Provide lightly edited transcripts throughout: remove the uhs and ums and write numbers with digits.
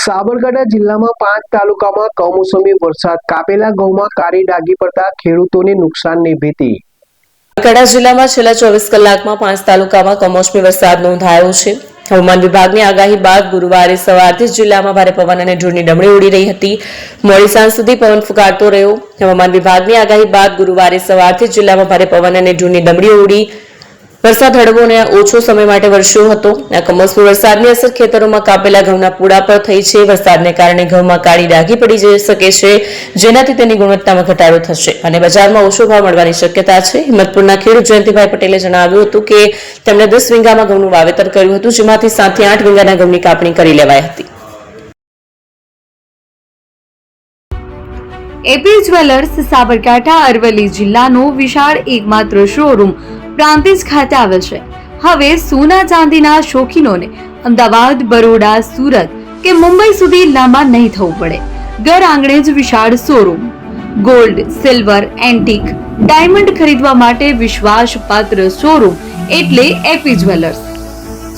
સાબરકાંઠા જિલ્લામાં 5 તાલુકામાં કમોસમી વરસાદ, કાપેલા ઘઉંમાં કાળી ડાઘી પડતા ખેડૂતોને નુકસાનની ભીતિ। સાબરકાંઠા જિલ્લામાં છેલ્લા 24 કલાકમાં 5 તાલુકામાં કમોસમી વરસાદ નોંધાયો છે। હવામાન વિભાગની આગાહી બાદ ગુરુવારે સવારથી જિલ્લામાં ભારે પવન અને ધૂળની ડમરી ઉડી રહી હતી। મોડી સાંજ સુધી પવન ફૂંકાતો રહ્યો। હવામાન વિભાગની આગાહી બાદ ગુરુવારે સવારથી જિલ્લામાં ભારે પવન અને ધૂળની ડમરી ઉડી। વરસાદ હળવો અને ઓછો સમય માટે વરસ્યો હતો। આ કમોસમી વરસાદની અસર ખેતરોમાં કાપેલા ઘઉંના પૂડા પર થઈ છે। વરસાદને કારણે ઘઉંમાં કાળી ડાઘી પડી જઈ શકે છે, જેનાથી તેની ગુણવત્તામાં ઘટાડો થશે અને બજારમાં ઓછો ભાવ મળવાની શક્યતા છે। હિંમતપુરના ખેડૂત જયંતિભાઈ પટેલે જણાવ્યું હતું કે તેમણે 10 વીંગામાં ઘઉંનું વાવેતર કર્યું હતું, જેમાંથી 7 થી 8 વીંગાના ઘઉંની કાપણી કરી લેવાઈ હતી। એપી જ્વેલર્સ સાબરકાંઠા અરવલ્લી જિલ્લાનો વિશાળ એકમાત્ર શોરૂમ પ્રાંતિજ ખાતે આવેલ છે। હવે સોના ચાંદીના શોખીનોને અમદાવાદ, બરોડા, સુરત કે મુંબઈ સુધી લાંબા નહીં થવું પડે। ઘર આંગણે જ વિશાળ showroom. Gold, silver, antique, diamond ખરીદવા માટે વિશ્વાસપાત્ર શોરૂમ એટલે એપી જ્વેલર્સ।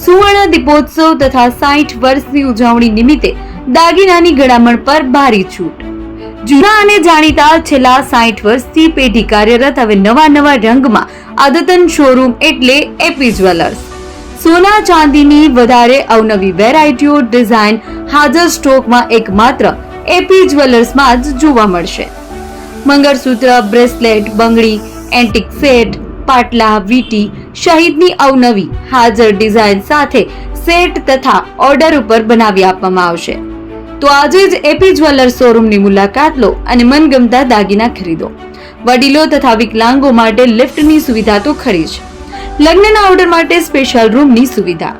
સુવર્ણ દીપોત્સવ તથા 60 વર્ષની ઉજવણી નિમિત્તે દાગીનાની ગળામણ પર ભારી છૂટ। જૂના અને જાણીતા છેલ્લા 60 વર્ષથી પેઢી કાર્યરત હવે નવા રંગમાં અદ્યતન શોરૂમ એટલે એપી જ્વેલર્સ। સોના ચાંદીની વધારે અવનવી વેરાયટીઓ, ડિઝાઇન હાજર સ્ટોકમાં એકમાત્ર એપી જ્વેલર્સમાં જ જોવા મળશે। મંગળસૂત્ર, બ્રેસલેટ, બંગડી, એન્ટિક સેટ, પાટલા, વીટી સહિતની અવનવી હાજર ડિઝાઇન સાથે સેટ તથા ઓર્ડર ઉપર બનાવી આપવામાં આવશે। તો આજે જ એપી જ્વેલર્સ શોરૂમની મુલાકાત લો અને મનગમતા દાગીના ખરીદો। વડીલો તથા વિકલાંગો માટે લિફ્ટની સુવિધા તો ખરી જ, લગ્નના ઓર્ડર માટે સ્પેશિયલ રૂમની સુવિધા।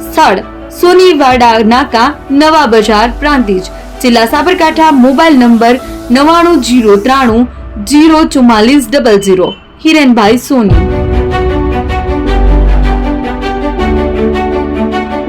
સ્થળ સોનીવાડા નાકા, નવા બજાર, પ્રાંતિજ, જિલ્લા સાબરકાંઠા। Mobile number 9903 04400। હિરેનભાઈ સોની।